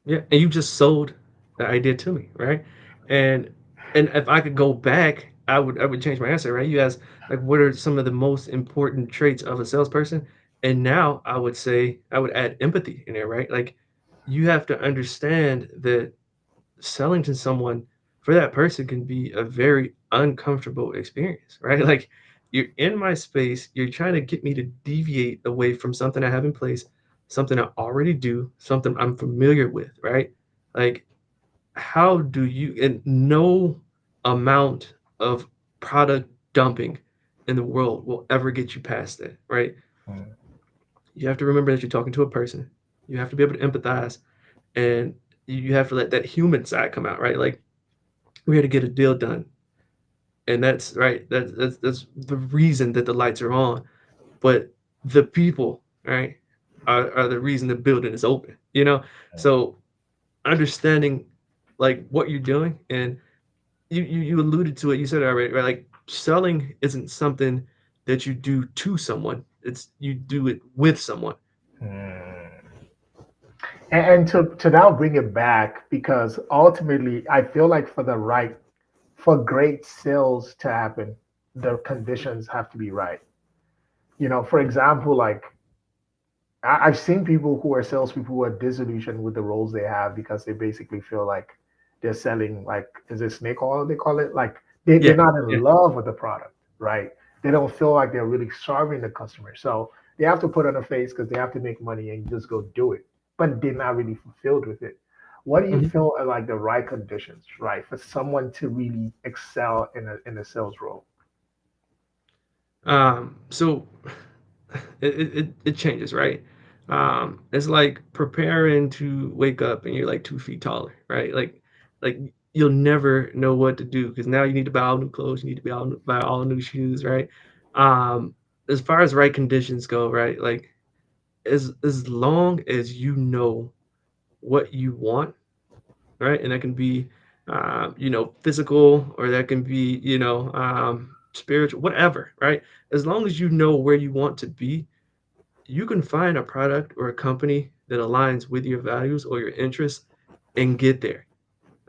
Yeah. And you just sold the idea to me, right? And and if I could go back, I would change my answer, right? You asked like what are some of the most important traits of a salesperson? And now I would say I would add empathy in there, right? Like you have to understand that selling to someone for that person can be a very uncomfortable experience, right? Like you're in my space, you're trying to get me to deviate away from something I have in place, something I already do, something I'm familiar with, right? Like how do you and no amount of product dumping in the world will ever get you past that, right? Mm. You have to remember that you're talking to a person. You have to be able to empathize and you have to let that human side come out, right? Like we're here to get a deal done, and that's right. That's the reason that the lights are on. But the people, right, are the reason the building is open. So understanding like what you're doing, and you alluded to it. You said it already, right? Like selling isn't something that you do to someone. It's you do it with someone. Mm. And to now bring it back, because ultimately I feel like for great sales to happen, the conditions have to be right. For example, like I've seen people who are salespeople who are disillusioned with the roles they have because they basically feel like they're selling like is it snake oil they call it? Like they're Yeah, not yeah. in love with the product, right? They don't feel like they're really serving the customer. So they have to put on a face because they have to make money and just go do it. But they're not really fulfilled with it. What do you Mhm. feel are like the right conditions, right, for someone to really excel in a sales role? So it changes, right? It's like preparing to wake up and you're like 2 feet taller, right? Like you'll never know what to do because now you need to buy all new clothes, you need to buy all new shoes, right? Um, as far as right conditions go, right? Like as long as you know what you want, right? And that can be, physical or that can be, spiritual, whatever, right? As long as you know where you want to be, you can find a product or a company that aligns with your values or your interests and get there.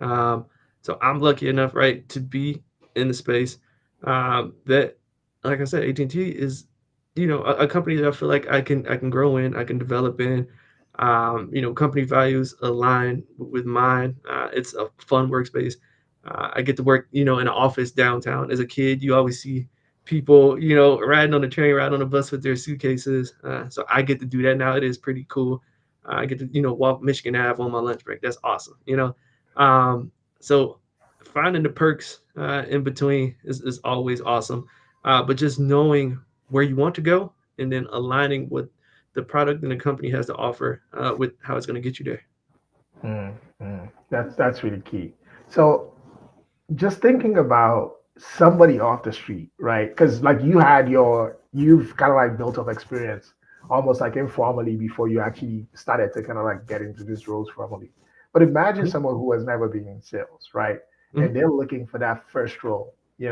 Um, so I'm lucky enough, right, to be in the space that, like I said, AT&T is, a company that I feel like I can grow in, I can develop in. Company values align with mine. It's a fun workspace. I get to work, in an office downtown. As a kid, you always see people, riding on the train, riding on the bus with their suitcases. So I get to do that now. It is pretty cool. I get to walk Michigan Ave on my lunch break. That's awesome. Um, so finding the perks in between is always awesome. But just knowing where you want to go and then aligning what the product and the company has to offer with how it's going to get you there. Mm, mm. That's really key. So just thinking about somebody off the street, right? Because like you've kind of like built up experience almost like informally before you actually started to kind of like get into these roles formally. But imagine Mhm, someone who has never been in sales, right? mhm. And they're looking for that first role, in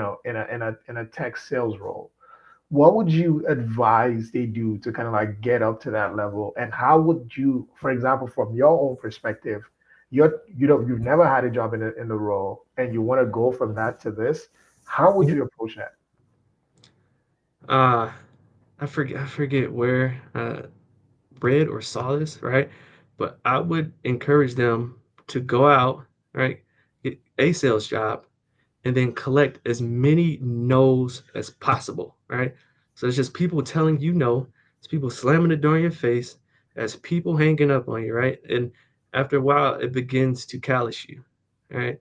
a tech sales role. What would you advise they do to kind of like get up to that level? And how would you, for example, from your own perspective, you've never had a job in the role and you want to go from that to this, how would Mhm. you approach that? Uh, I forget where read or saw this, right? But I would encourage them to go out, right, get a sales job, and then collect as many no's as possible, right? So it's just people telling you no, it's people slamming the door in your face, as people hanging up on you, right? And after a while, it begins to callous you, right?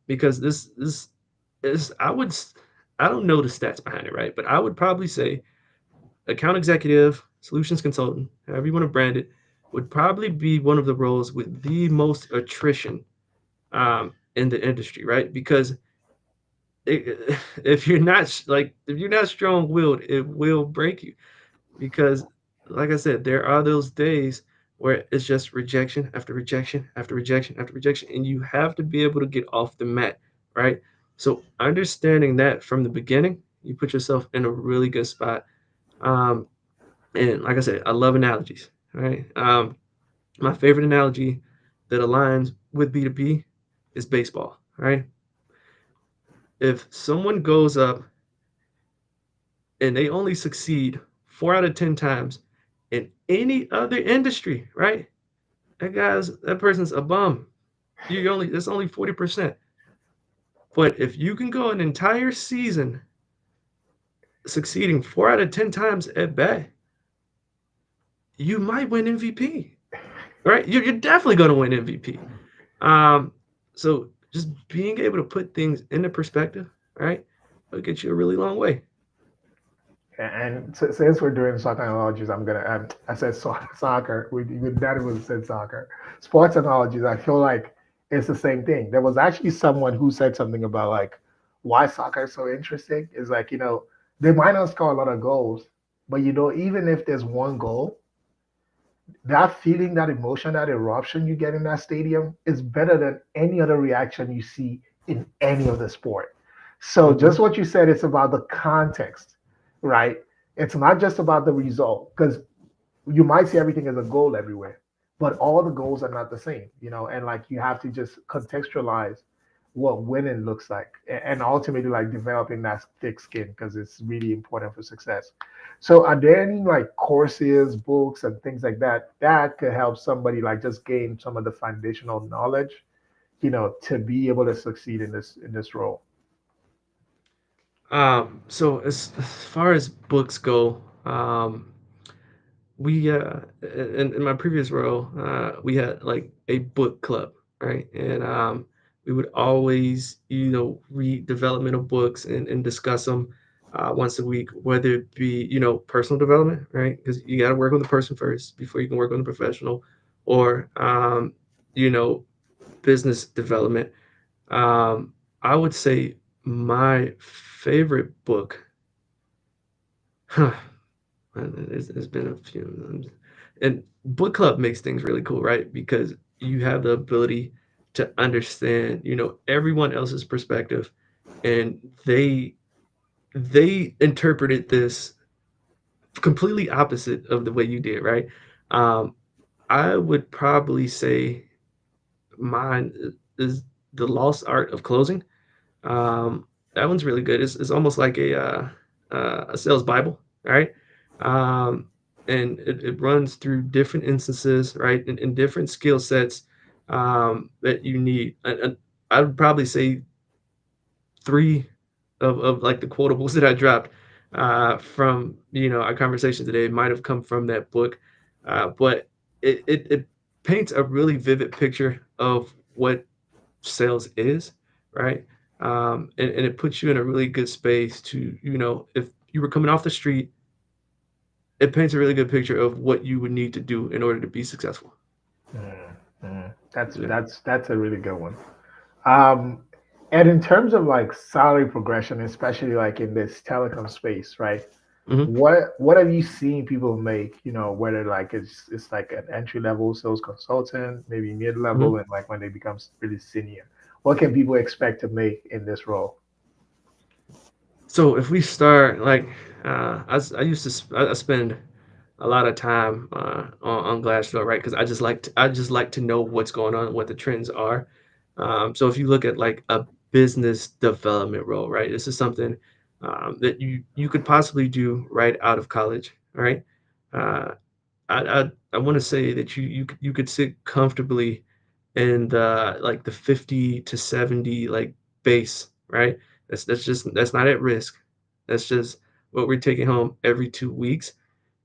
Because this is I don't know the stats behind it, right? But I would probably say account executive, solutions consultant, however you want to brand it, would probably be one of the roles with the most attrition in the industry, right? Because if you're not if you're not strong willed, it will break you. Because, like I said, there are those days where it's just rejection after rejection after rejection after rejection, and you have to be able to get off the mat, right? So understanding that from the beginning, you put yourself in a really good spot. Um, and like I said, I love analogies, right? My favorite analogy that aligns with B2B is baseball, right? If someone goes up and they only succeed 4 out of 10 times in any other industry, right? That person's a bum. That's only 40%. But if you can go an entire season succeeding 4 out of 10 times at bat, you might win MVP, right? You're definitely going to win MVP. Um, so just being able to put things into perspective, right, will get you a really long way. And since we're doing soccer analogies, I'm gonna add. I said soccer. We Daddy was said soccer. Sports analogies. I feel like it's the same thing. There was actually someone who said something about like why soccer is so interesting. Is like they might not score a lot of goals, but even if there's one goal, that feeling, that emotion, that eruption you get in that stadium is better than any other reaction you see in any other sport. So Hmm. just what you said, it's about the context, right? It's not just about the result because you might see everything as a goal everywhere, but all the goals are not the same, and like you have to just contextualize what winning looks like and ultimately like developing that thick skin because it's really important for success. So are there any like courses, books and things like that could help somebody like just gain some of the foundational knowledge, to be able to succeed in this role? So as far as books go, we in my previous role, we had like a book club, right? And we would always, read developmental books and discuss them once a week, whether it be, personal development, right? Because you got to work on the person first before you can work on the professional, or you know, business development. Um, I would say my favorite book. There's been a few, and book club makes things really cool, right? Because you have the ability to understand, everyone else's perspective, and they interpreted this completely opposite of the way you did, right? Um, I would probably say mine is The Lost Art of Closing. Um, that one's really good. It's almost like a sales Bible, right? Um, and it runs through different instances, right, and different skill sets that you need. And I would probably say three of like the quotables that I dropped from our conversation today might have come from that book. But it paints a really vivid picture of what sales is, right? And it puts you in a really good space to, if you were coming off the street, it paints a really good picture of what you would need to do in order to be successful. That's Yeah. that's a really good one. Um, and in terms of like salary progression, especially like in this telecom space, right? Hmm. What have you seen people make? You know, whether like it's like an entry level sales consultant, maybe mid Hmm. level, and like when they become really senior, what can people expect to make in this role? So if we start like, I used to I spend a lot of time on Glassdoor, right? Because I just like to know what's going on, what the trends are. So if you look at like a business development role, right? This is something that you could possibly do right out of college, right? Uh, I want to say that you could sit comfortably in the like the 50 to 70 like base, right? That's not at risk. That's just what we're taking home every 2 weeks.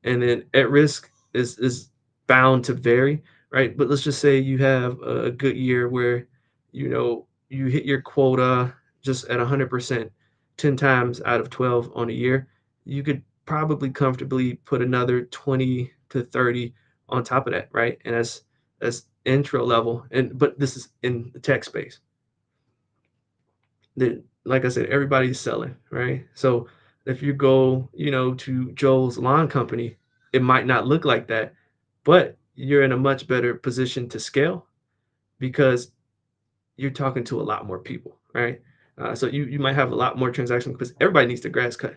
And then at risk is bound to vary, right? But let's just say you have a good year where you hit your quota just at 100%, 10 times out of 12 on a year. You could probably comfortably put another 20 to 30 on top of that, right? And that's intro level. And but this is in the tech space. That, like I said, everybody's selling, right? So if you go, to Joel's lawn company, it might not look like that, but you're in a much better position to scale because you're talking to a lot more people, right? So you might have a lot more transactions because everybody needs their grass cut.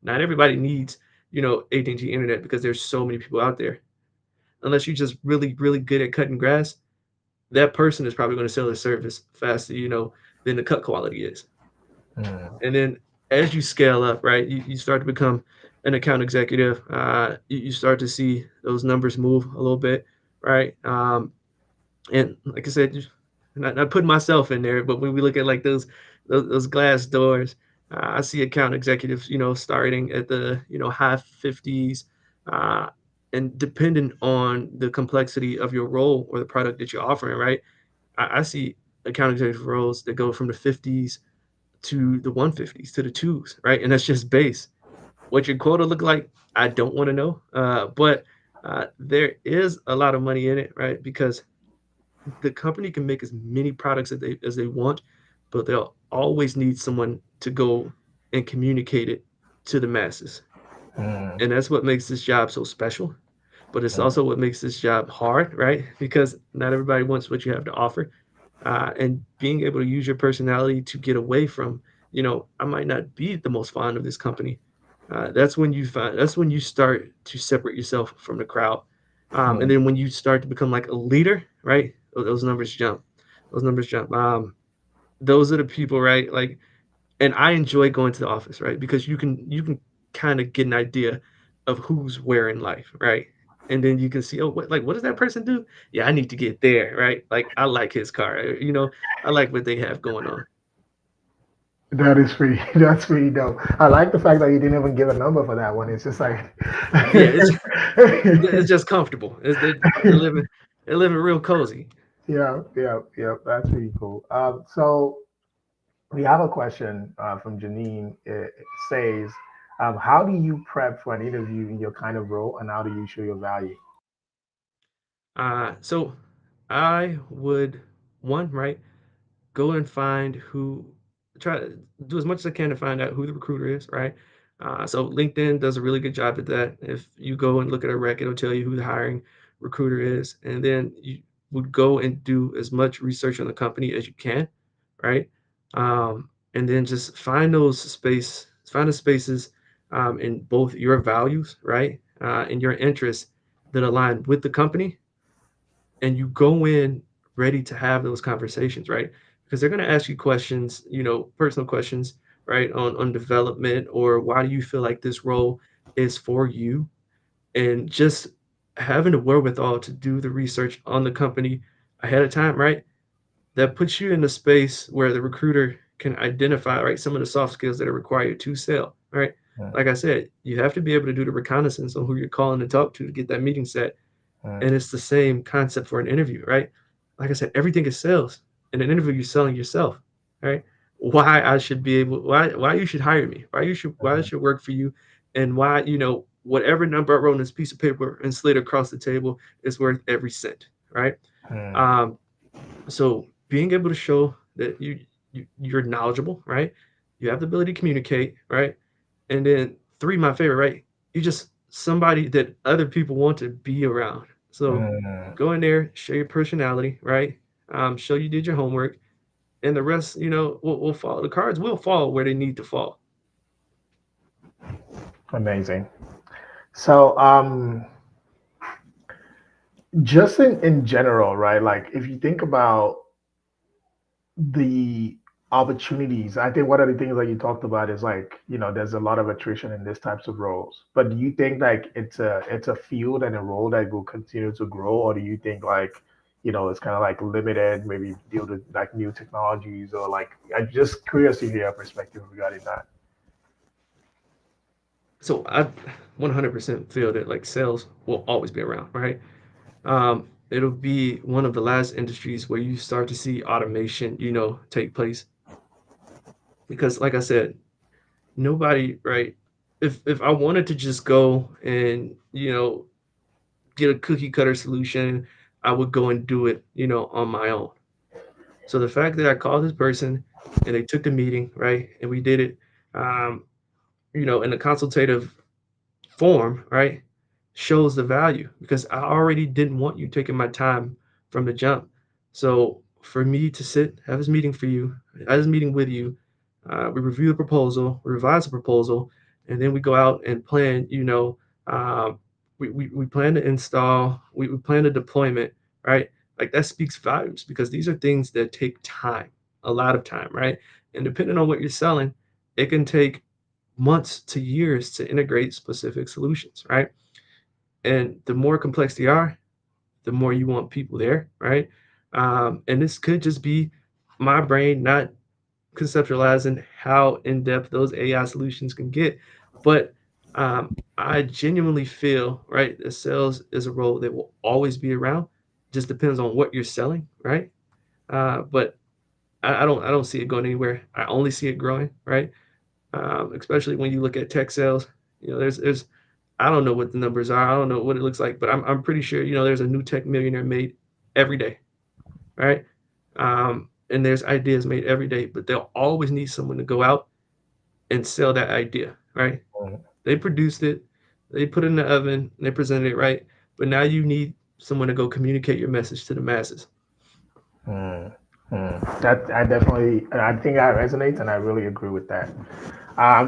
Not everybody needs, AT&T internet because there's so many people out there. Unless you're just really, really good at cutting grass, that person is probably going to sell their service faster, than the cut quality is. Mm, And then as you scale up, right, you start to become an account executive. You start to see those numbers move a little bit, right? And like I said, not putting myself in there, but when we look at like those glass doors, I see account executives, starting at the high 50s, uh, and depending on the complexity of your role or the product that you're offering, right? I see account executive roles that go from the 50s to the 150s to the twos, right? And that's just base. What your quota look like, I don't want to know. But there is a lot of money in it, right? Because the company can make as many products as they want, but they'll always need someone to go and communicate it to the masses. mm, And that's what makes this job so special. But it's mm, also what makes this job hard, right? Because not everybody wants what you have to offer. And being able to use your personality to get away from, I might not be the most fond of this company. That's when you start to separate yourself from the crowd. And mm. then when you start to become like a leader, right? Those numbers jump. Those numbers jump. Those are the people, right? Like, and I enjoy going to the office, right? Because you can kind of get an idea of who's where in life, right? And then you can see, oh, what does that person do? Yeah, I need to get there, right? Like I like his car, I like what they have going on. That is pretty. That's pretty dope. I like the fact that you didn't even give a number for that one. It's just like, Yeah, it's just comfortable. They're living real cozy. yeah, yeah, yeah. That's pretty cool. So we have a question from Janine. It says, "How do you prep for an interview in your kind of role, and how do you show your value?" So I would one right go and find who try to do as much as I can to find out who the recruiter is, right? So LinkedIn does a really good job at that. If you go and look at a rec, it'll tell you who the hiring recruiter is, and then you would go and do as much research on the company as you can, right? And then just find the spaces in both your values, right, and your interests that align with the company, and you go in ready to have those conversations, right? Because they're going to ask you questions, personal questions, right, on development or why do you feel like this role is for you, and just having the wherewithal to do the research on the company ahead of time, right? That puts you in a space where the recruiter can identify, right, some of the soft skills that are required to sell, right? Mm, Like I said, you have to be able to do the reconnaissance on who you're calling to talk to get that meeting set. And it's the same concept for an interview, right? Like I said, everything is sales. In an interview, you're selling yourself, right? Why I should be able, why you should hire me, why I Mhm. should work for you, and why whatever number I wrote on this piece of paper and slid across the table is worth every cent, right? Mhm. Um, so being able to show that you're knowledgeable, right? You have the ability to communicate, right? And then three, my favorite, right? You just somebody that other people want to be around. So Mhm. go in there, show your personality, right? Show you did your homework, and the rest, will fall. The cards will fall where they need to fall. Amazing. So, just in general, right? Like, if you think about the opportunities, I think one of the things that you talked about is like, there's a lot of attrition in these types of roles. But do you think like it's a field and a role that will continue to grow, or do you think like, it's kind of like limited, maybe due to like new technologies, or like I'm just curious to hear your perspective regarding that. So I 100% feel that like sales will always be around, right? It'll be one of the last industries where you start to see automation, take place because, like I said, nobody, right? If I wanted to just go and get a cookie cutter solution, I would go and do it, on my own. So the fact that I called this person and they took the meeting, right, and we did it, um, in a consultative form, right, shows the value because I already didn't want you taking my time from the jump. So for me to sit, have this meeting for you, have this meeting with you, we review the proposal, we revise the proposal, and then we go out and plan, um, we plan to install, we plan the deployment, right? Like that speaks volumes because these are things that take time, a lot of time, right? And depending on what you're selling, it can take months to years to integrate specific solutions, right? And the more complex they are, the more you want people there, right? And this could just be my brain not conceptualizing how in depth those AI solutions can get. But I genuinely feel, right, that sales is a role that will always be around. Just depends on what you're selling, right? But I don't see it going anywhere. I only see it growing, right? Especially when you look at tech sales. There's I don't know what the numbers are. I don't know what it looks like, but I'm pretty sure there's a new tech millionaire made every day, right? And there's ideas made every day, but they'll always need someone to go out and sell that idea, right? Mhm. They produced it, they put it in the oven, they presented it right, but now you need someone to go communicate your message to the masses. Mm, That I think that resonates, and I really agree with that.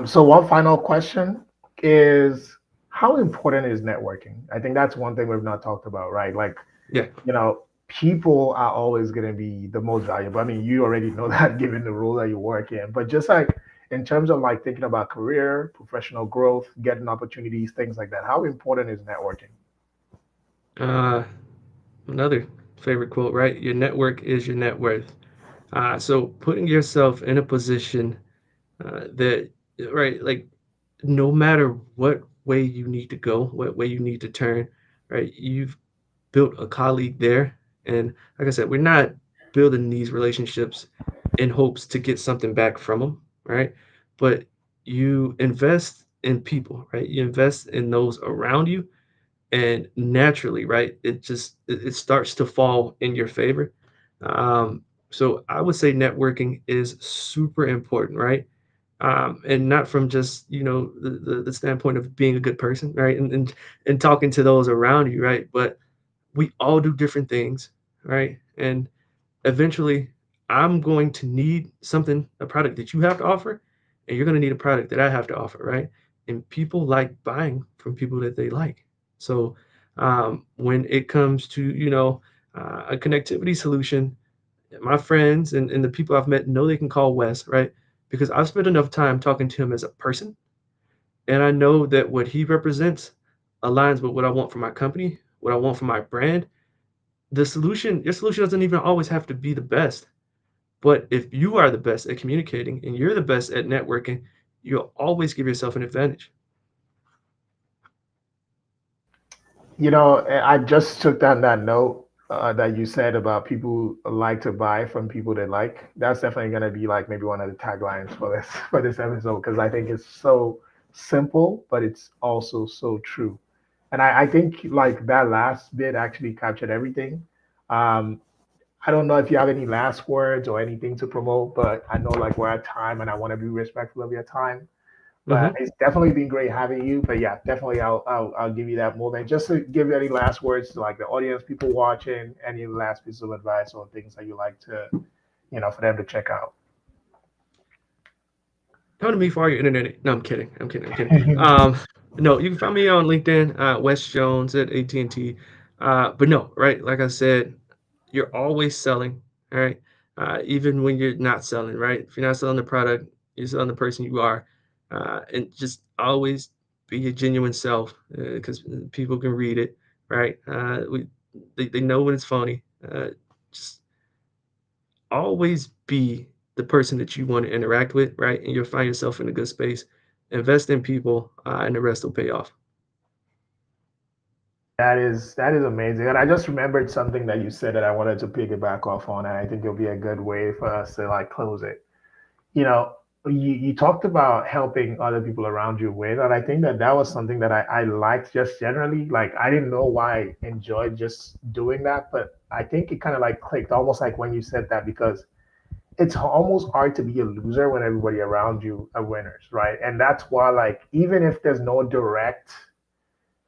So one final question is, how important is networking? I think that's one thing we've not talked about, right? Like, Yeah. people are always going to be the most valuable. I mean, you already know that given the role that you work in, but just like in terms of like thinking about career, professional growth, getting opportunities, things like that, how important is networking? Uh, Another favorite quote, right? Your network is your net worth. So putting yourself in a position that, right, like no matter what way you need to go, what way you need to turn, right, you've built a colleague there. And like I said, we're not building these relationships in hopes to get something back from them, right? But you invest in people, right? You invest in those around you, and naturally, right, it starts to fall in your favor. So I would say networking is super important, right? And not from just the standpoint of being a good person, right, and talking to those around you, right, but we all do different things, right, and eventually I'm going to need something, a product that you have to offer, and you're going to need a product that I have to offer, right? And people like buying from people that they like. So when it comes to a connectivity solution, my friends and the people I've met know they can call Wes, right? Because I've spent enough time talking to him as a person, and I know that what he represents aligns with what I want for my company, what I want for my brand. Your solution doesn't even always have to be the best. But if you are the best at communicating and you're the best at networking, you'll always give yourself an advantage. I just took down that note that you said about people like to buy from people they like. That's definitely going to be like maybe one of the taglines for this for this episode because I think it's so simple, but it's also so true. And I think like that last bit actually captured everything. Um, I don't know if you have any last words or anything to promote, but I know like we're at time and I want to be respectful of your time. But Hmm. it's definitely been great having you. But yeah, definitely I'll give you that moment. Just to give you any last words to like the audience, people watching, any last piece of advice or things that you like to, for them to check out. Come to me for all your internet. No, I'm kidding. I'm kidding. I'm kidding. No, you can find me on LinkedIn, Wes Jones at AT&T. But no, right? Like I said, you're always selling, all right? Even when you're not selling, right? If you're not selling the product, you're selling the person you are. And just always be your genuine self because people can read it, right? They know when it's phony. Just always be the person that you want to interact with, right? And you'll find yourself in a good space. Invest in people, and the rest will pay off. That is amazing. And I just remembered something that you said that I wanted to piggyback off on, and I think it'll be a good way for us to like close it. you know, you talked about helping other people around you with, and I think that that was something that I liked just generally. Like, I didn't know why I enjoyed just doing that, but I think it kind of like clicked almost like when you said that because it's almost hard to be a loser when everybody around you are winners, right? And that's why, like, even if there's no direct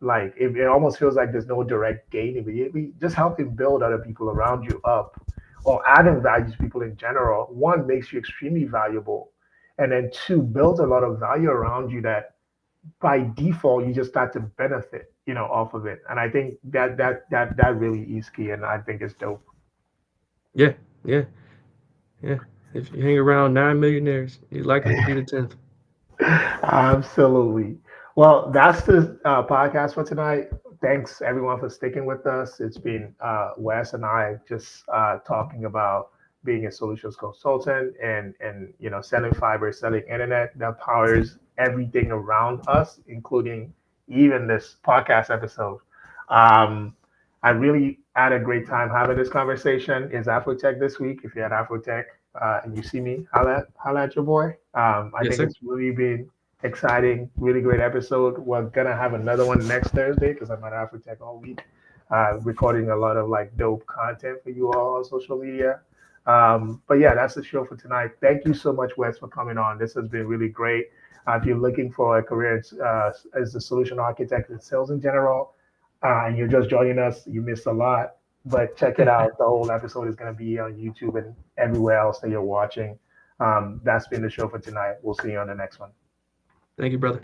like it almost feels like there's no direct gain immediately. Just helping build other people around you up or adding value to people in general, one makes you extremely valuable. And then two, builds a lot of value around you that by default you just start to benefit, off of it. And I think that really is key and I think it's dope. Yeah, yeah, yeah. If you hang around 9 millionaires, you're likely to be the 10th. Absolutely. Well, that's the podcast for tonight. Thanks everyone for sticking with us. It's been Wes and I just talking about being a solutions consultant and selling fiber, selling internet that powers everything around us, including even this podcast episode. Um, I really had a great time having this conversation. Is Afrotech this week? If you're at Afrotech and you see me, holla at your boy. I Yes, think sir. it's really been exciting, really great episode. We're gonna have another one next Thursday because I'm at Afrotech all week, recording a lot of like dope content for you all on social media. But yeah, that's the show for tonight. Thank you so much, Wes, for coming on. This has been really great. If you're looking for a career as a solution architect in sales in general, and you're just joining us, you missed a lot. But check it out. The whole episode is going to be on YouTube and everywhere else that you're watching. That's been the show for tonight. We'll see you on the next one. Thank you, brother.